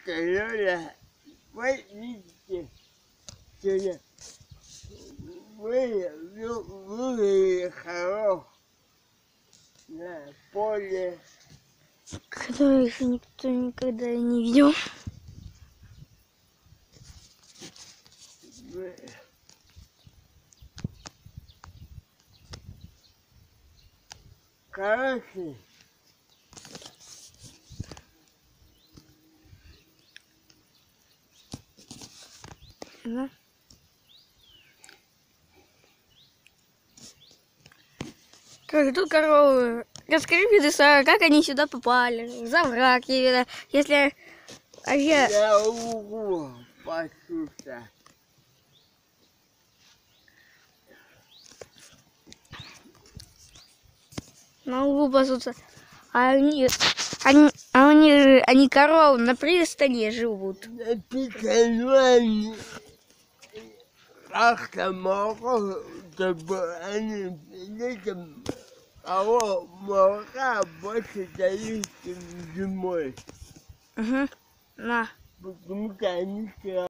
сказала, вы видите, что вы хорош на поле. Который еще никто никогда не видел. Короче, Да. Как тут коровы. Расскажи мне, как они сюда попали. За враг, если... А я угу послушай. На углу пасутся. А они коровы на пристани живут. На пикануане как-то могу, чтобы они летом кого молока больше дают, чем зимой. Угу. На. Потому что они